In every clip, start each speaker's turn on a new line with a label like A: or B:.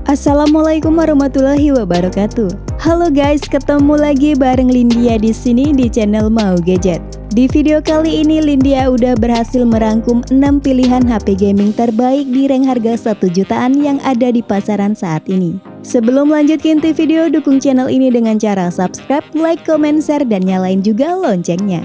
A: Assalamualaikum warahmatullahi wabarakatuh. Halo guys, ketemu lagi bareng Lindia di sini di channel Mau Gadget. Di video kali ini Lindia udah berhasil merangkum 6 pilihan HP gaming terbaik di rank harga 1 jutaan yang ada di pasaran saat ini. Sebelum lanjut ke inti video, dukung channel ini dengan cara subscribe, like, comment, share, dan nyalain juga loncengnya.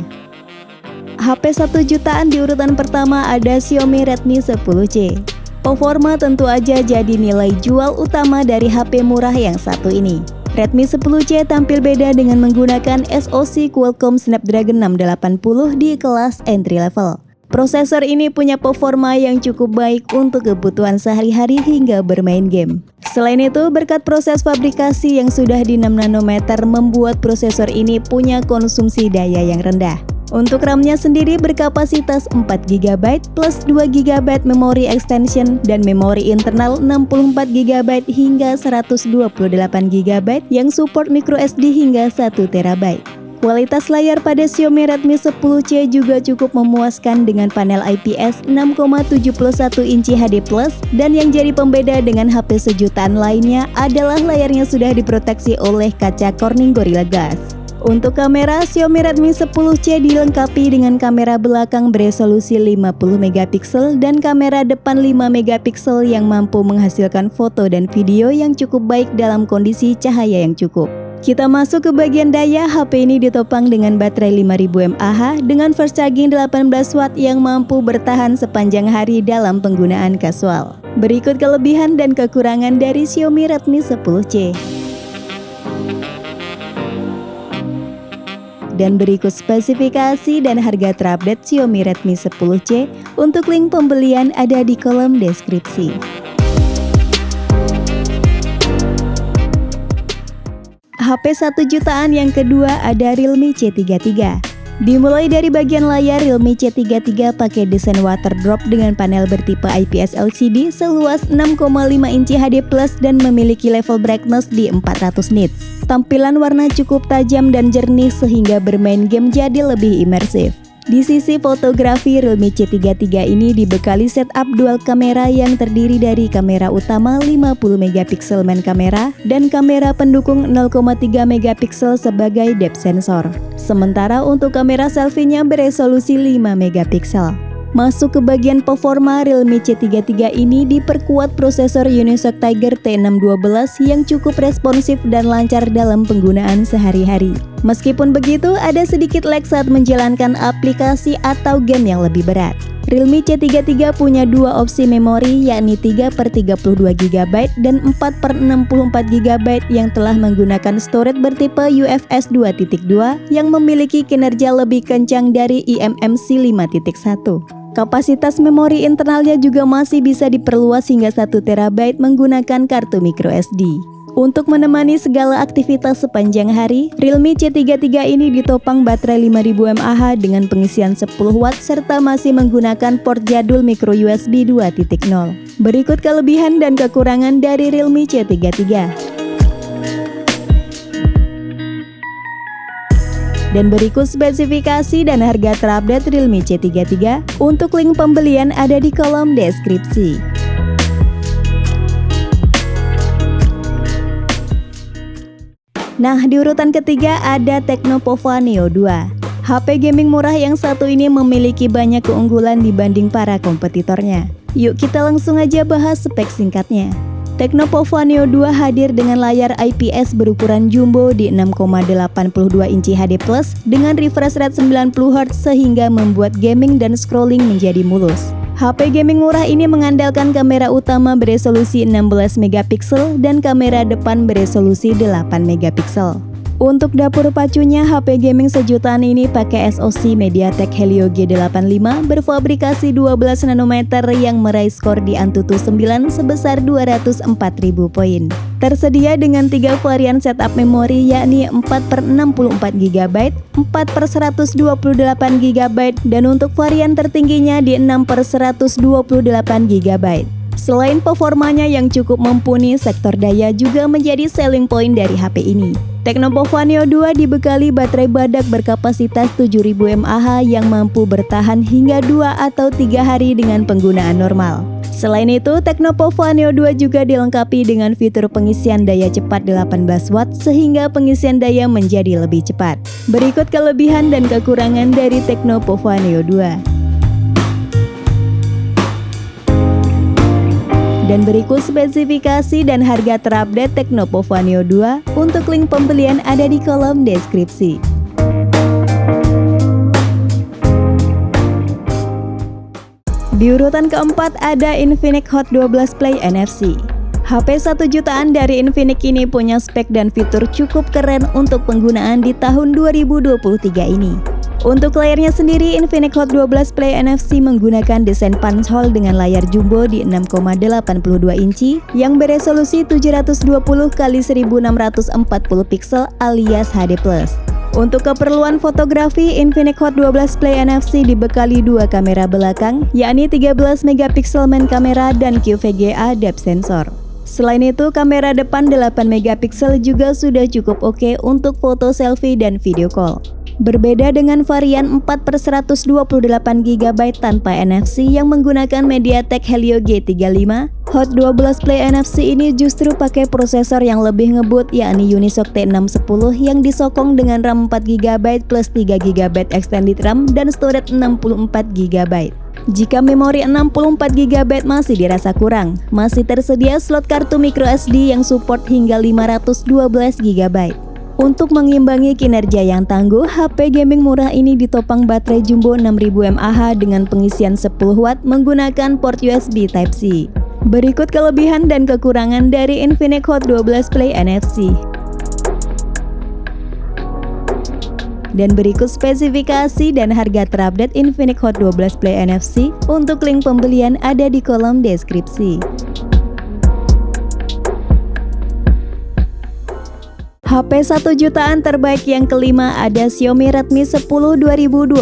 A: HP 1 jutaan di urutan pertama ada Xiaomi Redmi 10C. Performa tentu aja jadi nilai jual utama dari HP murah yang satu ini. Redmi 10C tampil beda dengan menggunakan SoC Qualcomm Snapdragon 680 di kelas entry level. Prosesor ini punya performa yang cukup baik untuk kebutuhan sehari-hari hingga bermain game. Selain itu, berkat proses fabrikasi yang sudah di 6 nanometer membuat prosesor ini punya konsumsi daya yang rendah. Untuk RAM-nya sendiri berkapasitas 4GB plus 2GB memori extension dan memori internal 64GB hingga 128GB yang support microSD hingga 1TB. Kualitas layar pada Xiaomi Redmi 10C juga cukup memuaskan dengan panel IPS 6,71 inci HD+, dan yang jadi pembeda dengan HP sejutaan lainnya adalah layarnya sudah diproteksi oleh kaca Corning Gorilla Glass. Untuk kamera, Xiaomi Redmi 10C dilengkapi dengan kamera belakang beresolusi 50MP dan kamera depan 5MP yang mampu menghasilkan foto dan video yang cukup baik dalam kondisi cahaya yang cukup. Kita masuk ke bagian daya. HP ini ditopang dengan baterai 5000 mAh dengan fast charging 18W yang mampu bertahan sepanjang hari dalam penggunaan kasual. Berikut kelebihan dan kekurangan dari Xiaomi Redmi 10C. Dan berikut spesifikasi dan harga terupdate Xiaomi Redmi 10C. Untuk link pembelian ada di kolom deskripsi. HP 1 jutaan yang kedua ada Realme C33. Dimulai dari bagian layar, Realme C33 pakai desain water drop dengan panel bertipe IPS LCD seluas 6,5 inci HD+ dan memiliki level brightness di 400 nits. Tampilan warna cukup tajam dan jernih sehingga bermain game jadi lebih imersif. Di sisi fotografi, Realme C33 ini dibekali setup dual kamera yang terdiri dari kamera utama 50MP main kamera dan kamera pendukung 0,3MP sebagai depth sensor. Sementara untuk kamera selfie-nya beresolusi 5MP. Masuk ke bagian performa, Realme C33 ini diperkuat prosesor Unisoc Tiger T612 yang cukup responsif dan lancar dalam penggunaan sehari-hari. Meskipun begitu, ada sedikit lag saat menjalankan aplikasi atau game yang lebih berat. Realme C33 punya dua opsi memori, yakni 3/32GB dan 4/64GB yang telah menggunakan storage bertipe UFS 2.2 yang memiliki kinerja lebih kencang dari eMMC 5.1. Kapasitas memori internalnya juga masih bisa diperluas hingga 1TB menggunakan kartu microSD. Untuk menemani segala aktivitas sepanjang hari, Realme C33 ini ditopang baterai 5000 mAh dengan pengisian 10W serta masih menggunakan port jadul micro USB 2.0. Berikut kelebihan dan kekurangan dari Realme C33. Dan berikut spesifikasi dan harga terupdate Realme C33. Untuk link pembelian ada di kolom deskripsi. Nah, di urutan ketiga ada Tecno Pova Neo 2. HP gaming murah yang satu ini memiliki banyak keunggulan dibanding para kompetitornya. Yuk kita langsung aja bahas spek singkatnya. Tecno Pova Neo 2 hadir dengan layar IPS berukuran jumbo di 6,82 inci HD+ dengan refresh rate 90Hz sehingga membuat gaming dan scrolling menjadi mulus. HP gaming murah ini mengandalkan kamera utama beresolusi 16MP dan kamera depan beresolusi 8MP. Untuk dapur pacunya, HP gaming sejutaan ini pakai SoC MediaTek Helio G85 berfabrikasi 12 nanometer yang meraih skor di Antutu 9 sebesar 204.000 poin. Tersedia dengan 3 varian setup memori, yakni 4/64GB, 4/128GB, dan untuk varian tertingginya di 6/128GB. Selain performanya yang cukup mumpuni, sektor daya juga menjadi selling point dari HP ini. Tecno Pova Neo 2 dibekali baterai badak berkapasitas 7000 mAh yang mampu bertahan hingga 2 atau 3 hari dengan penggunaan normal. Selain itu, Tecno Pova Neo 2 juga dilengkapi dengan fitur pengisian daya cepat 18 watt sehingga pengisian daya menjadi lebih cepat. Berikut kelebihan dan kekurangan dari Tecno Pova Neo 2. Dan berikut spesifikasi dan harga terupdate Tecno Pova Neo 2. Untuk link pembelian ada di kolom deskripsi. Di urutan keempat ada Infinix Hot 12 Play NFC. HP 1 jutaan dari Infinix ini punya spek dan fitur cukup keren untuk penggunaan di tahun 2023 ini. Untuk layarnya sendiri, Infinix Hot 12 Play NFC menggunakan desain punch hole dengan layar jumbo di 6,82 inci yang beresolusi 720x1640 pixel alias HD+. Untuk keperluan fotografi, Infinix Hot 12 Play NFC dibekali 2 kamera belakang, yakni 13 megapiksel main kamera dan QVGA depth sensor. Selain itu, kamera depan 8 megapiksel juga sudah cukup oke untuk foto selfie dan video call. Berbeda dengan varian 4/128GB tanpa NFC yang menggunakan MediaTek Helio G35, Hot 12 Play NFC ini justru pakai prosesor yang lebih ngebut yakni Unisoc T610 yang disokong dengan RAM 4GB plus 3GB extended RAM dan storage 64GB. Jika memori 64GB masih dirasa kurang, masih tersedia slot kartu microSD yang support hingga 512GB. Untuk mengimbangi kinerja yang tangguh, HP gaming murah ini ditopang baterai jumbo 6000 mAh dengan pengisian 10 watt menggunakan port USB Type-C. Berikut kelebihan dan kekurangan dari Infinix Hot 12 Play NFC. Dan berikut spesifikasi dan harga terupdate Infinix Hot 12 Play NFC. Untuk link pembelian ada di kolom deskripsi. HP 1 jutaan terbaik yang kelima ada Xiaomi Redmi 10 2022.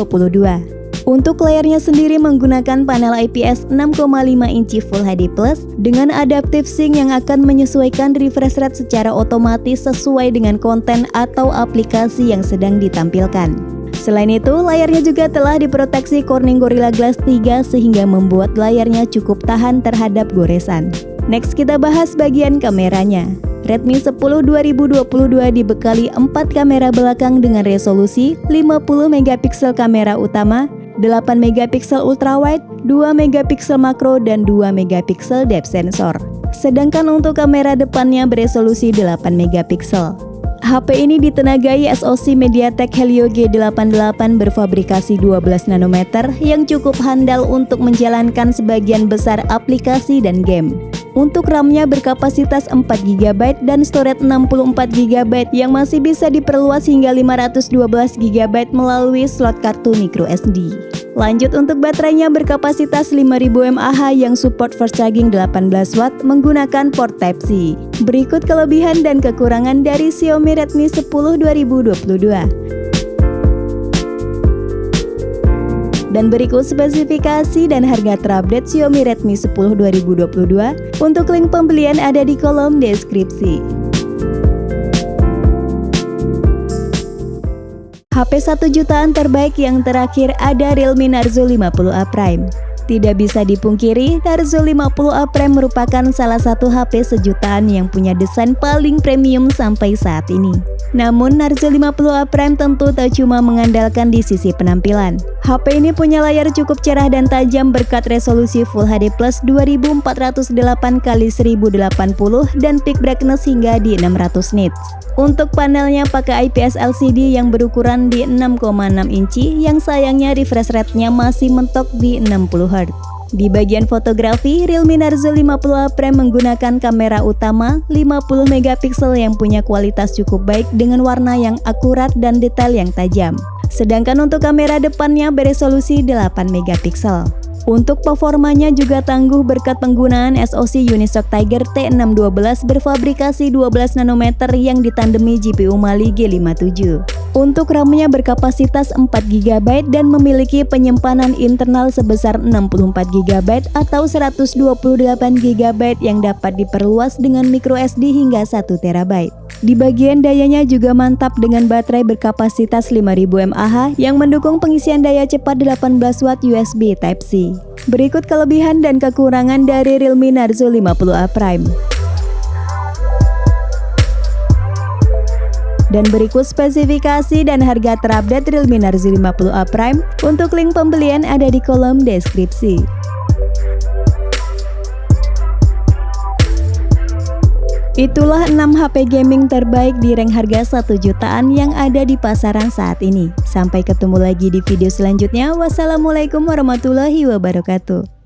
A: Untuk layarnya sendiri menggunakan panel IPS 6,5 inci Full HD Plus dengan Adaptive Sync yang akan menyesuaikan refresh rate secara otomatis sesuai dengan konten atau aplikasi yang sedang ditampilkan. Selain itu, layarnya juga telah diproteksi Corning Gorilla Glass 3 sehingga membuat layarnya cukup tahan terhadap goresan. Next kita bahas bagian kameranya. Redmi 10 2022 dibekali 4 kamera belakang dengan resolusi 50 megapiksel kamera utama, 8 megapiksel ultrawide, 2 megapiksel makro, dan 2 megapiksel depth sensor. Sedangkan untuk kamera depannya beresolusi 8 megapiksel. HP ini ditenagai SoC MediaTek Helio G88 berfabrikasi 12 nanometer yang cukup handal untuk menjalankan sebagian besar aplikasi dan game. Untuk RAM-nya berkapasitas 4GB dan storage 64GB yang masih bisa diperluas hingga 512GB melalui slot kartu microSD. Lanjut untuk baterainya berkapasitas 5000 mAh yang support fast charging 18 watt menggunakan port Type-C. Berikut kelebihan dan kekurangan dari Xiaomi Redmi 10 2022. Dan berikut spesifikasi dan harga terupdate Xiaomi Redmi 10 2022. Untuk link pembelian ada di kolom deskripsi. HP 1 jutaan terbaik yang terakhir ada Realme Narzo 50A Prime. Tidak bisa dipungkiri, Narzo 50A Prime merupakan salah satu HP sejutaan yang punya desain paling premium sampai saat ini. Namun Narzo 50A Prime tentu tak cuma mengandalkan di sisi penampilan. HP ini punya layar cukup cerah dan tajam berkat resolusi Full HD Plus 2408x1080 dan peak brightness hingga di 600 nits. Untuk panelnya pakai IPS LCD yang berukuran di 6,6 inci yang sayangnya refresh rate-nya masih mentok di 60 Hz. Di bagian fotografi, Realme Narzo 50A Prime menggunakan kamera utama 50 megapiksel yang punya kualitas cukup baik dengan warna yang akurat dan detail yang tajam. Sedangkan untuk kamera depannya beresolusi 8 megapiksel. Untuk performanya juga tangguh berkat penggunaan SoC Unisoc Tiger T612 berfabrikasi 12 nanometer yang ditandemi GPU Mali G57. Untuk RAM-nya berkapasitas 4 GB dan memiliki penyimpanan internal sebesar 64 GB atau 128 GB yang dapat diperluas dengan microSD hingga 1 TB. Di bagian dayanya juga mantap dengan baterai berkapasitas 5000 mAh yang mendukung pengisian daya cepat 18 watt USB Type-C. Berikut kelebihan dan kekurangan dari Realme Narzo 50A Prime. Dan berikut spesifikasi dan harga terupdate Realme Narzo 50A Prime. Untuk link pembelian ada di kolom deskripsi. Itulah 6 HP gaming terbaik di rank harga 1 jutaan yang ada di pasaran saat ini. Sampai ketemu lagi di video selanjutnya. Wassalamualaikum warahmatullahi wabarakatuh.